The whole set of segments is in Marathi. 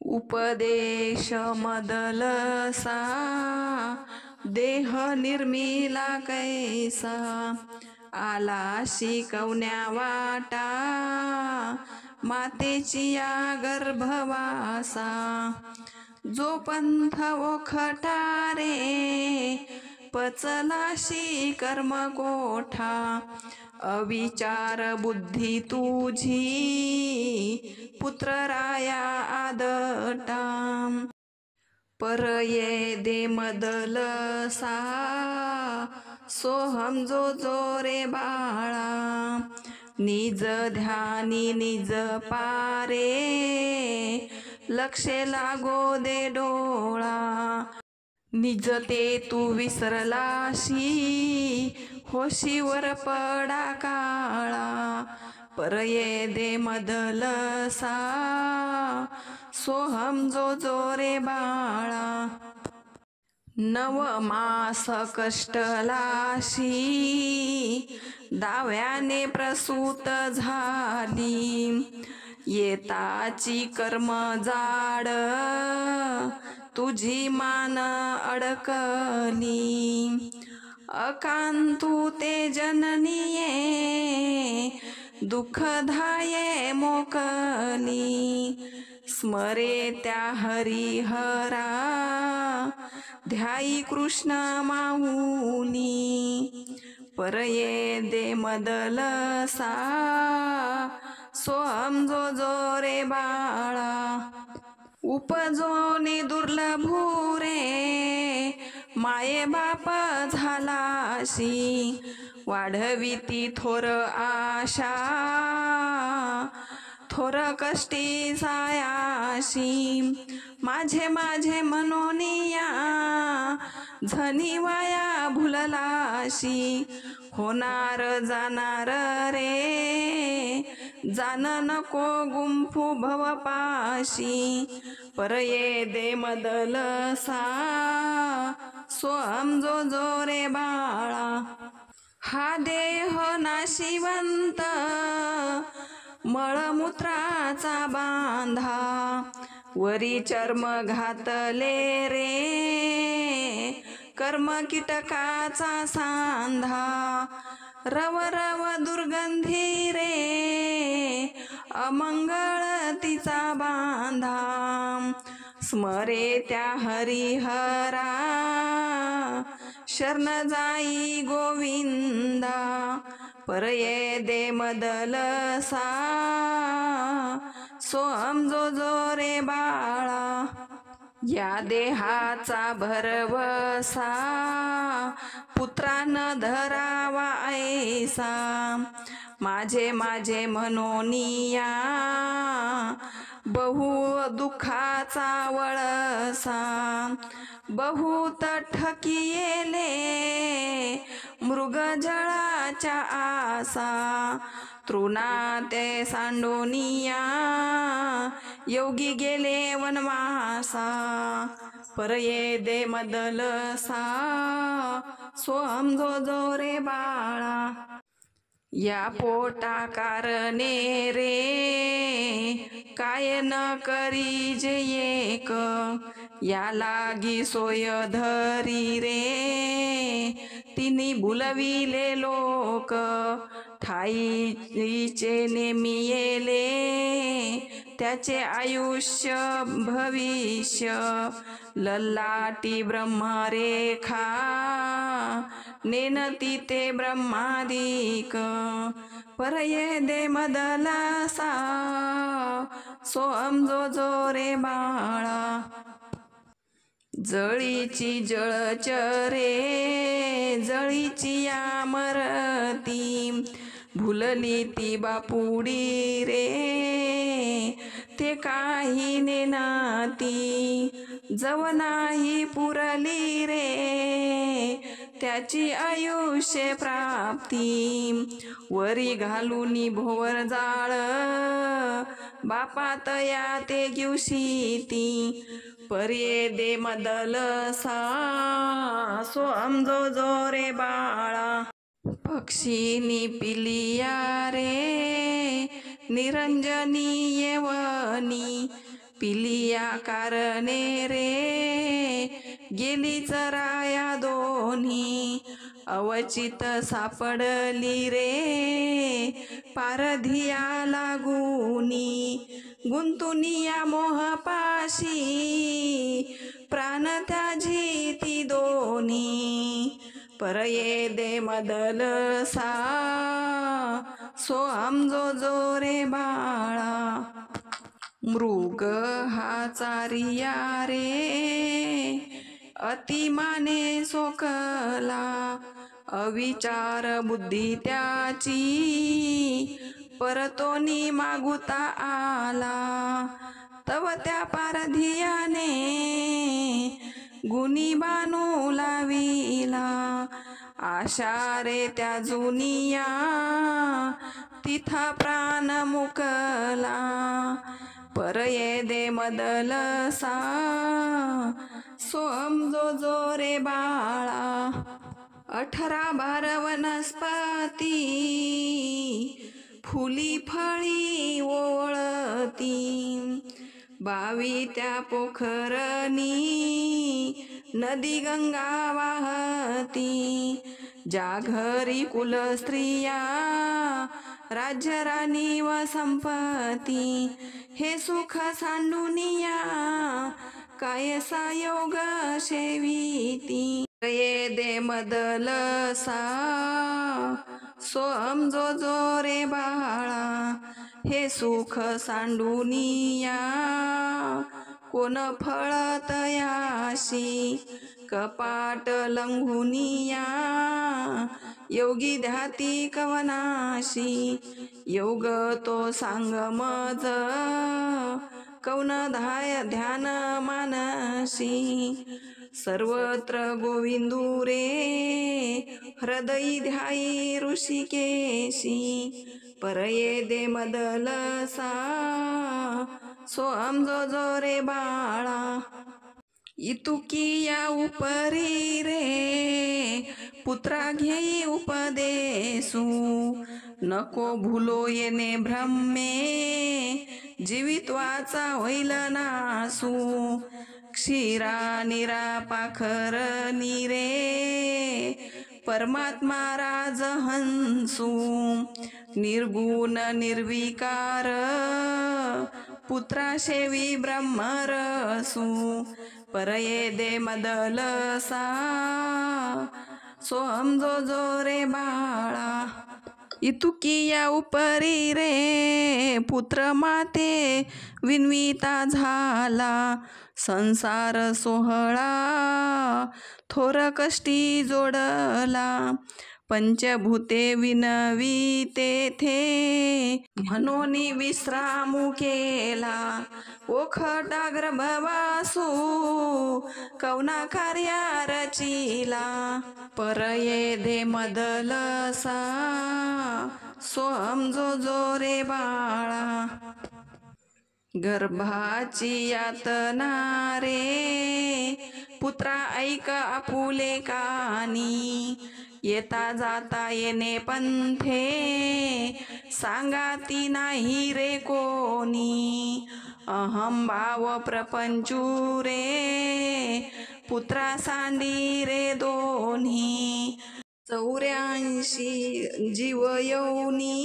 उपदेश मदलसा देह निर्मिला कैसा आला शिकवण्या वाटा मातेची या गर्भवासा जो पंथ ओखटा रे पचलाशी कर्म कोठा अविचार बुद्धी तुझी पुत्रराया आदटा परये दे मदलसा सोहम जो रे बाळा निज ध्यानी निज पारे लक्षे लागो दे डोळा निज ते तू विसरलाशी होशीवर पडा काळा परये दे मदलसा सोहम जो रे बाळा नवमास कष्टलाशी दाव्याने प्रसूत झाली येताची कर्म जाड तुझी मान अडकली अकांतू ते जननीये दुःखदाये मोकली स्मरे त्या हरिहरा ध्याई कृष्ण माऊली परये दे मदलसा सोहम जो रे बाळा उपजोनी दुर्लभू रे माये बाप झालाशी वाढविती थोर आशा थोर कष्टी सायाशी माझे मनोनिया झनी वाया भुललाशी होणार जाणार रे जान नको गुंफू भवपाशी परये दे मदलसा सोहम जो रे बाळा हा देह नाशिवंत मळमूत्राचा बांधा वरी चर्म घातले रे कर्म कीटकाचा सांधा रव दुर्गंधी रे अमंगळ तिचा बांधा स्मरे त्या हरिहरा शरण जाई गोविंदा परये दे मदलसा सोहम जो रे बाळा या देहाचा भरवसा पुत्रान धरावा ऐसा माझे मनोनिया बहु दुःखाचा वळसा बहुत ठकियेले मृगजळाच्या आसा तृणा ते सांडोनिया योगी गेले वनवासा परये दे मदलसा सोहम जो रे बाळा या पोटा कारणे रे काय न करी जे एक या लागी सोय धरी रे तिनी भुलविले लोक ठाईचे नेमी येले त्याचे आयुष्य भविष्य ललाटी ब्रह्मरेखा नेनती ते ब्रह्मादिक परये दे मदलसा सोहम जो रे बाळा जळीची जळचरे जळीची या मरती भुलली ती बापुडी रे ते काही नेनाती जव नाही पुरली रे त्याची आयुष्य प्राप्ती वरी घालूनी भोवर जाळ बापात या ते गिवशीती पर्ये दे मदलसा सोहम जो रे बाळा पक्षीनी पिलिया रे निरंजनी येवनी पिलिया कारणे रे गेली चराया दोन्ही, अवचित सापडली रे पारधिया लागुनी, गुंतुनिया मोहपाशी प्राण त्याजी ती दोन्ही, परये दे मदलसा सो आमजो जो रे बाळा. मृग हा चारिया रे अतिमाने सोकला, अविचार बुद्धी त्याची परतोनी मागुता आला, तव त्या पारधियाने गुणी बाणू लाविला, आशा रे त्या जुनिया तिथा प्राण मुकला, परये दे मदलसा सो आमजो जो रे बाळा. 18-12 वनस्पती फुली फळी ओळती, 22 त्या पोखरनी नदी गंगा वाहती, ज्या घरी कुल स्त्रिया राज्य राणी व संपत्ती, हे सुख सांडुनिया कायसा योग सेविती, ये दे मदलसा सो आमजो जो रे बाळा. हे सुख सांडुनिया कोण फळत याशी, कपाट लंघुनिया योगी ध्याती कवनाशी, योग तो सांग मज कौन ध्यान मानसी, सर्वत्र गोविंदू रे हृदयी ध्यायी ऋषिकेशी, परये दे मदलसा सो आमजो जो रे बाळा. इतुकिया उपरी रे पुत्रा घेई उपदेसू, नको भूलो येणे भ्रमे जीवित्वाचा होईल नासू, क्षीरा निरा पाखर रे परमात्मा राजहंसू, निर्गुण निर्विकार पुत्रा शेवी ब्रह्मरसू, परये दे मदलसा सो आमजो जो रे बाळा. इतुकिया उपरी रे पुत्र माते विन्विता झाला, संसार सोहळा थोर कष्टी जोडला, पंचभूते विनविते थे म्हणून विश्रामू केला, ओखटा गर्भवासू कवना कार्या रचिला, परये दे मदलसा सो आमजो जो रे बाळा. गर्भाची यातना रे पुत्रा ऐक आपुले कानी, येता जाता येणे पंथे सांगाती नाही रे कोणी, अहम भाव प्रपंचू रे पुत्रा सांडी रे दोन्ही, 84 जीव यौनी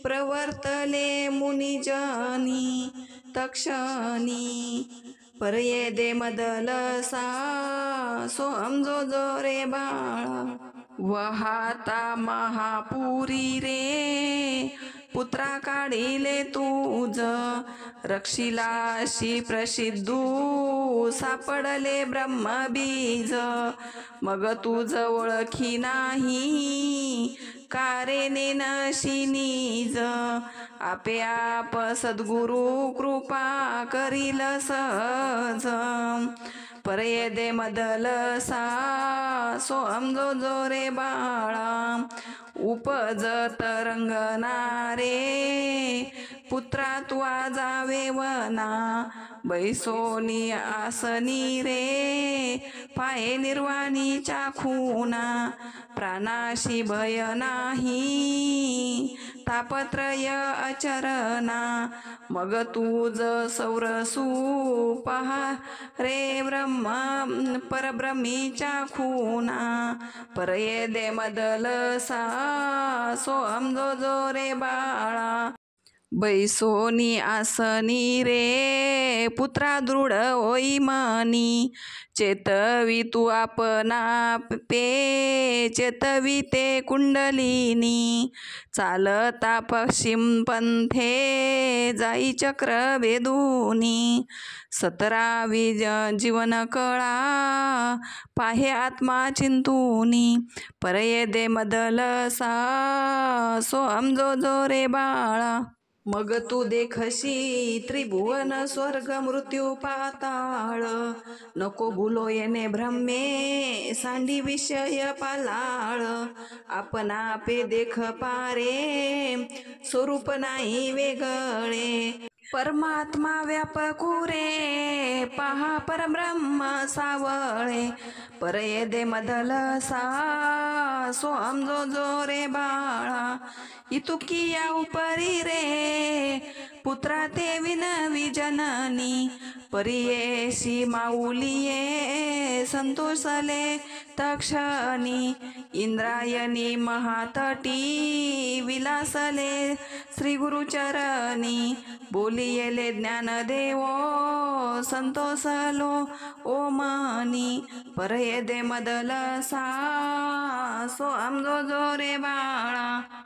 प्रवर्तले मुनिजनी तक्षणी, परये दे मदलसा सो आमजो जो रे बाळा. वहाता महापुरी रे पुत्रा काढिले तुझ, रक्षिलाशी प्रसिद्धू सापडले ब्रह्मबीज, मग तुझ ओळखी नाही कारेने नशी निज, आपे आप सद्गुरु कृपा करील सहज, परये दे मदलसा सो आमजो जो रे बाळा. उपजत रंगणारे पुत्रा तू जावे वना बैसोनी आसनी रे पाये निर्वाणीच्या खूना प्राणाशी भय नाही तापत्रय अचरणा मग तुझ सौरसू पहा रे ब्रह्म परब्रह्मीच्या खूना परये दे मदलसा सोहम जो जो रे बाळा बैसोनी आसनी रे पुत्रा दृढ होई मनी चेतवी तू आपणा पे चेतवी ते कुंडलिनी चालता पश्चिम पंथे जाई चक्र वेदुनी 17वी जीवन कळा पाहे आत्मा चिंतुनी परये दे मदलसा सोहम जो जो रे बाळा मग तू देखशी त्रिभुवन स्वर्ग मृत्यू पाताळ नको भुलो येणे भ्रमे सांडी विषय पालाळ आपणा पे देख पारे स्वरूप नाही वेगळे परमात्मा व्यापकू रे पहा परब्रह्म सावळे परये दे मदलसा सोहम जो जो रे बाळा इतुकिया उपरी रे पुत्रा ते विनवी जननी परियेशी माऊलिये संतोषले तक्षणी इंद्रायणी महातटी विलासले श्री गुरुचरणी बोलियेले ज्ञानदेवो संतोषलो ओमनी परये दे मदलसा सोहम जो जो रे बाळा